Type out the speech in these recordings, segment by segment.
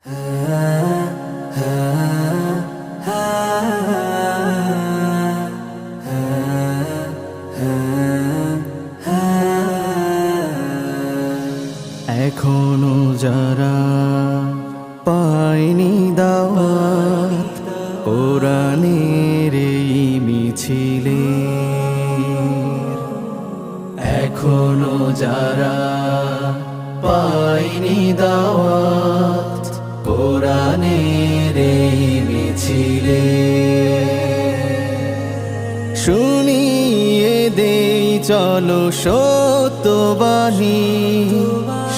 এখনো যারা পায়নি দাওয়াত কোরআনের এই মিছিলে, এখনো যারা পায়নি দাওয়াত কোরআনের এই মিছিলে, শুনিয়ে দেই চলো সত্যবাণী,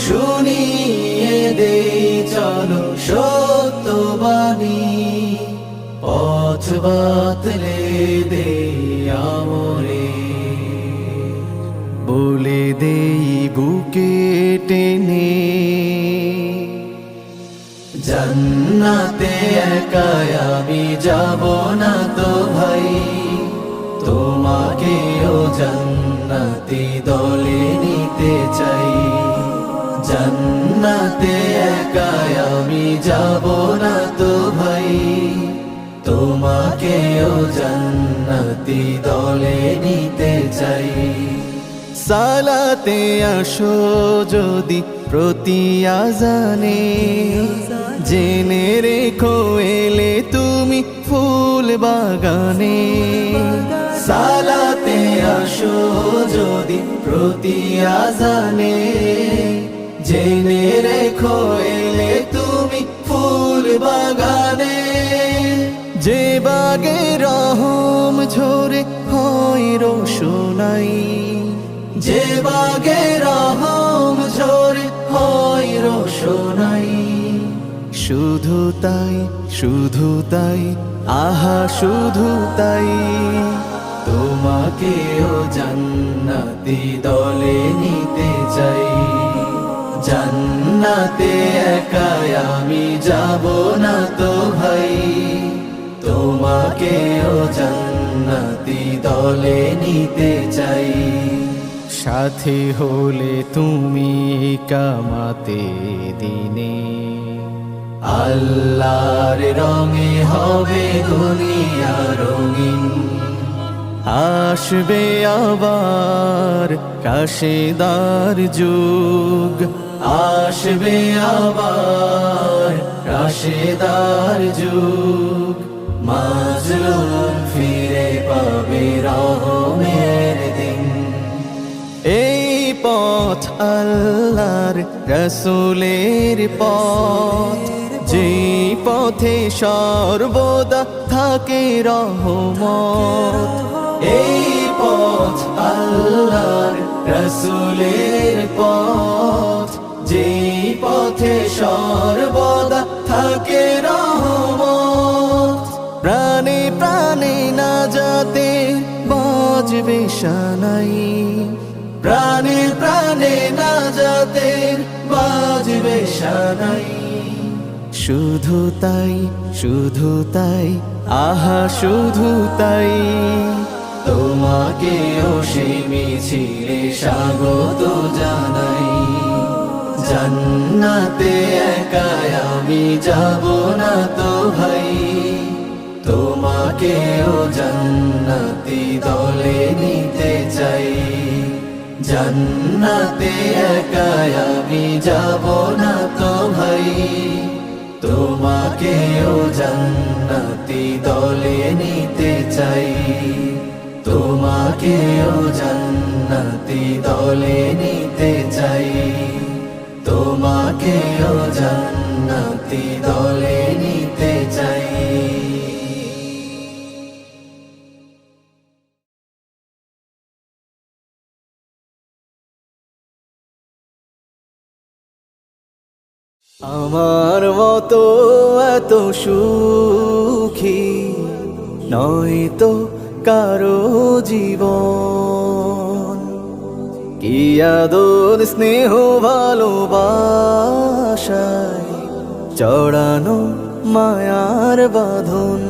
শুনিয়ে দেই চলো সত্যবাণী, পথ বাতলে দেই আমরে, বলে দেই বুকে টেনে, জান্নাতে একাই আমি যাব না তো ভাই, তোমাকেও জান্নাতি দলে নিতে চাই, জান্নাতে একাই আমি যাব না তো ভাই, তোমাকেও জান্নাতি দলে নিতে চাই। সালাতে আসো যদি প্রতি আজানে, জেনে রেখো এলে তুমি ফুল বাগানে, সালাতে আসো যদি প্রতি আজানে, জেনে রেখো এলে তুমি ফুল বাগানে, যে বাগে রহম ঝরে হয় রোশনাই, যে বাগে রহম ঝরে হয় রোশনাই, শুধু তাই শুধু তাই আহা শুধু তাই, তোমাকেও জান্নাতি দলে নিতে চাই, জান্নাতে একাই আমি যাব না তো ভাই, তোমাকেও জান্নাতি দলে নিতে চাই, সাথী হলে তুমি কামাতে দিনে, আল্লাহর রঙে হবে দুনিয়া রঙিন, আসবে আবার কাশেদার যুগ, আসবে আবার কাশেদার যুগ, মাজলুম ফিরে পাবে রহমের দিন, এই পথ আল্লাহর রাসূলের পথ, যেই পথে সর্বদা থাকে রহমত, এই পথ আল্লাহর রাসূলের পথ, যেই পথে সর্বদা থাকে রহমত, প্রাণে প্রাণে নাজাতে বাজবে শানাই, প্রাণে প্রাণে নাজাতে বাজবে শানাই, শুধু তাই শুধু তাই আহা শুধু তাই, তোমাকেও সেই মিছিলে স্বাগত জানাই, জান্নাতে একাই আমি যাব না তো ভাই, তোমাকেও জান্নাতি দলে নিতে চাই, জান্নাতে একাই আমি যাব না তো ভাই, তোমাকেও জান্নাতি দলে নিতে চাই, তোমাকেও জান্নাতি দলে নিতে চাই, তোমাকেও জান্নাতি দলে নিতে চাই। আমার মতো এত সুখী নয় তো কারো জীবন, কি আদর স্নেহ ভালোবাসায় জড়ানো মায়ার বাঁধন,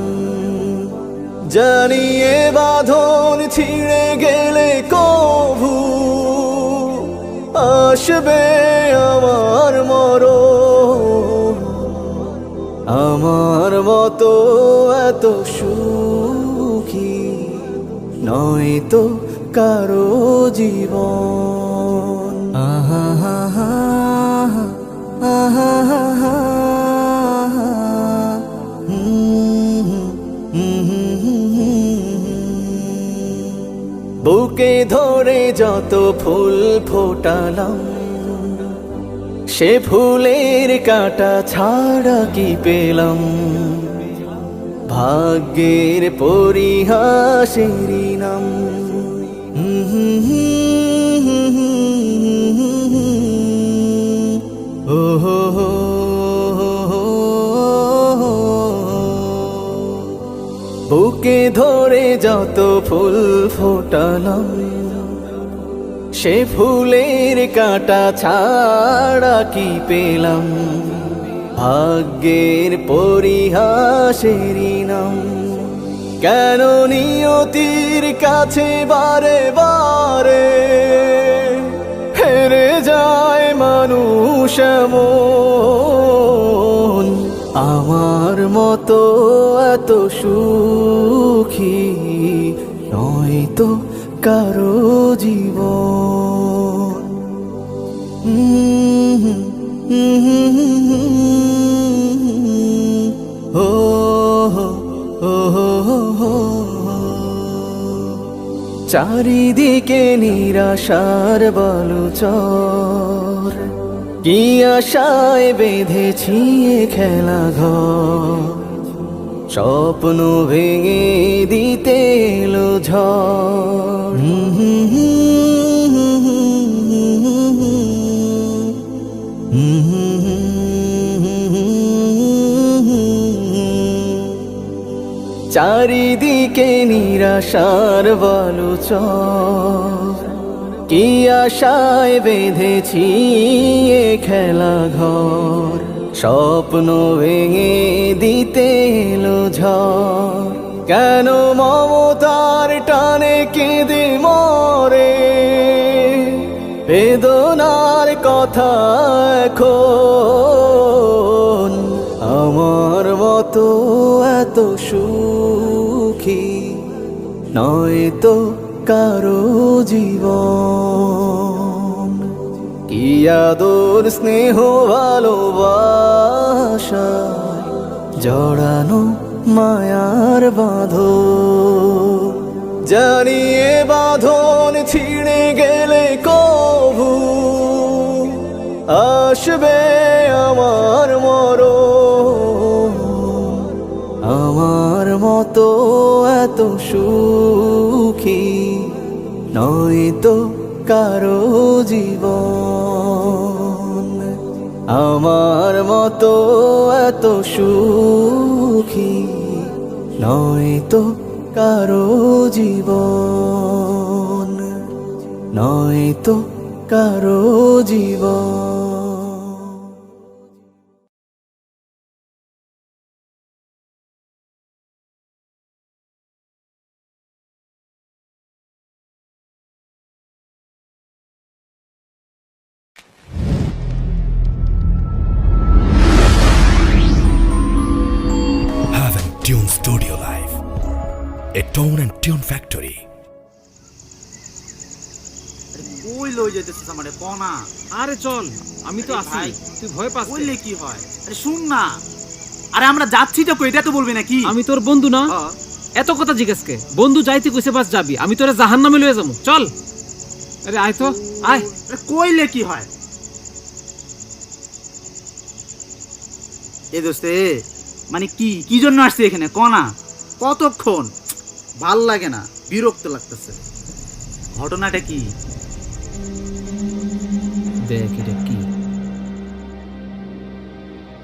জানিয়ে বাঁধন ছিঁড়ে গেলে কভু আসবে আমার মরণ, আমার মতো এত সুখী নয় তো কারো জীবন। আহা হা হা আহা হা হা বুকে ধরে যত ফুল ফোটালাম সে ফুলের কাঁটা ছাড়া কি পেলাম, ভাগ্যের পরিহাসেরই নাম। ও হো হো বুকে ধরে যত ফুল ফোটালাম সে ফুলের কাঁটা ছাড়া কি পেলাম, ভাগ্যের পরিহাসেরই নাম। কেন নিয়তির কাছে বারে বারে হেরে যায় মানুষ এমন, আমার মতো এত সুখী নয় তো কারো জীবন। ও হো হো চারিদিকে নিরাশার বালুচর, কি আশায় বেঁধেছি খেলা ঘর, স্বপ্ন ভেঙে দিতে এলো ঝড়। চারিদিকে নিরাশার বালুচর, কি আশায় বেঁধেছি এ খেলা ঘর, স্বপ্ন ভেঙে দিতে এলো ঝড়। কেন মমতার টানে কেঁদে মরে বেদনার কথা এখন, আমার মতো এত সুখী নয় তো কারো জীবন। কি আদর স্নেহ ভালোবাসা জড়ানো মায়ার বাঁধন, জানিয়ে বাঁধন ছিঁড়ে গেলে কভু আসবে আমার মরণ, আমার মতো এত সুখী নয় তো কারো জীবন। আমার মতো এত সুখী নয় তো কারো জীবন, নয় তো কারো জীবন। Heaven Tune Studio Live, a tone and tune factory. কই লই যাইতেছিস আমারে কোনা? আরে চল, আমি তো আছি। তুই ভয় পাস? কইলে কি হয়? আরে শুন না, আরে আমরা যাচ্ছি তো, কই এটা তো বলবি নাকি? আমি তোর বন্ধু না, এত কথা জিজ্ঞেস কে? বন্ধু যাইতে কইছে বাস যাবি, আমি তোরে জাহান্নামে লয়ে যাবো। চল, আরে আয় তো আয়। আরে কইলে কি হয়? এ দোস্তে, মানে কি কি জন্য আসছিস এখানে কোনা? কতক্ষণ? ভাল লাগে না, বিরক্ত লাগতেছে। ঘটনাটা কি? দেখ এটা কি?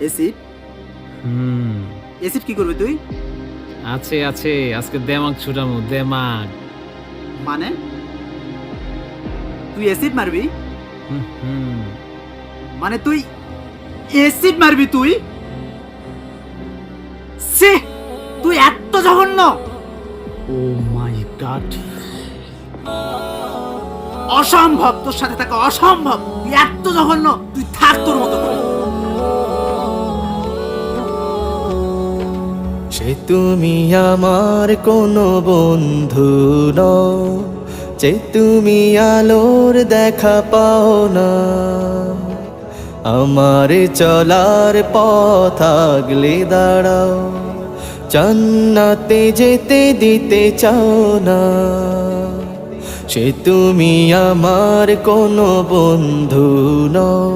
এসিড? এসিড কি করবি তুই? আছে আছে, আজকে দেমাগ ছুটামু, দেমাগ। মানে তুই অ্যাসিড মারবি? মানে তুই অ্যাসিড মারবি? তুই সে তুই এত জঘন্য! ও মাই গড, অসম্ভব, তোর সাথে থাকা অসম্ভব। তুই এত জঘন্য, তুই থাক তোর মতো করে। সে তুমি আমার কোনো বন্ধু নও, যে তুমি আলোর দেখা পাও না। আমার চলার পথ আগলে দাঁড়াও, জান্নাতে যেতে দিতে চাও না। সে তুমি আমার কোনো বন্ধু নও,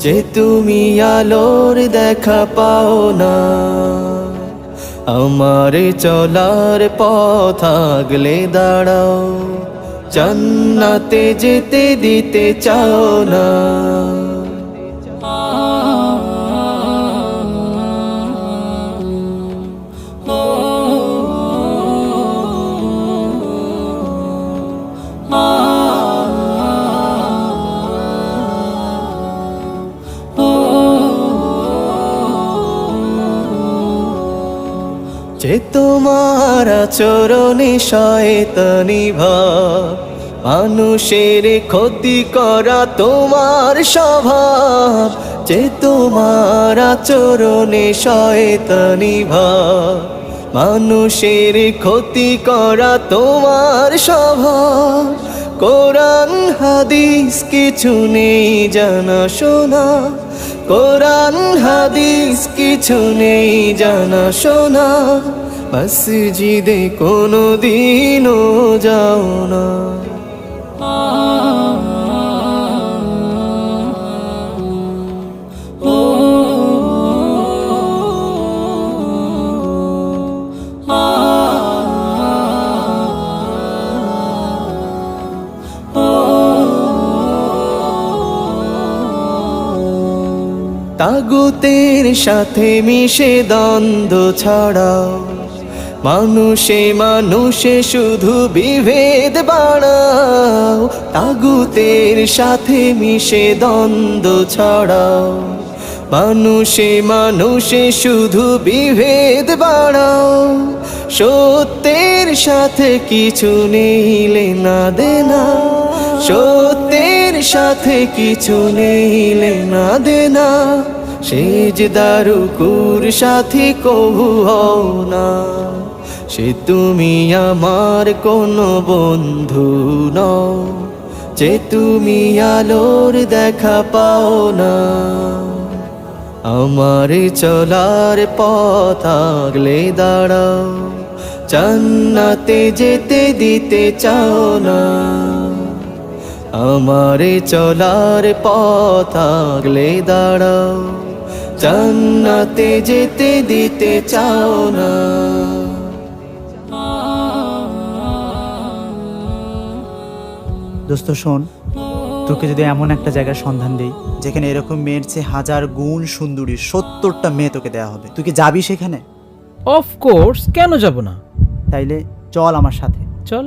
যে তুমি আলোর দেখা পাও না। আমার চলার পথ আগলে দাঁড়াও, জান্নাতে যেতে দিতে চাও না। যে তোমার আচরণে শয়তানি ভাব, মানুষের ক্ষতি করা তোমার স্বভাব। যে তোমার আচরণে শয়তানি ভাব, মানুষের ক্ষতি করা তোমার স্বভাব। কোরআন হাদিস কিছু নেই জানা শোনা, কোরআন হাদিস কিছু নেই জানা শোনা। মসজিদে কোনো দিনও যাও না। তাগুতের সাথে মিশে দ্বন্দ্ব ছড়াও, মানুষে মানুষে শুধু বিভেদ বাড়াও। তাগুতের সাথে মিশে দ্বন্দ্ব ছড়াও, মানুষে মানুষে শুধু বিভেদ বাড়াও। সত্যের সাথে কিছু নেই লেনা দেনা, সত্যের সাথে কিছু নেই লেনা দেনা। সেজদার রুকুর সাথী কবু হও না। সে তুমি আমার কোনো বন্ধু নও, যে তুমি আলোর দেখা পাও না। আমার চলার পথ আগলে দাঁড়াও, জান্নাতে যেতে দিতে চাও না। আমার চলার পথ আগলে দাঁড়াও, জান্নাতে যেতে দিতে চাও না। দোস্ত শোন, তোকে যদি এমন একটা জায়গার সন্ধান দেই যেখানে এরকম মেয়ের চেয়ে 1000 গুণ সুন্দরী 70টা মেয়ে তোকে দেয়া হবে, তুই কি যাবি সেখানে? অফ কোর্স, কেন যাব না? তাইলে চল আমার সাথে। চল।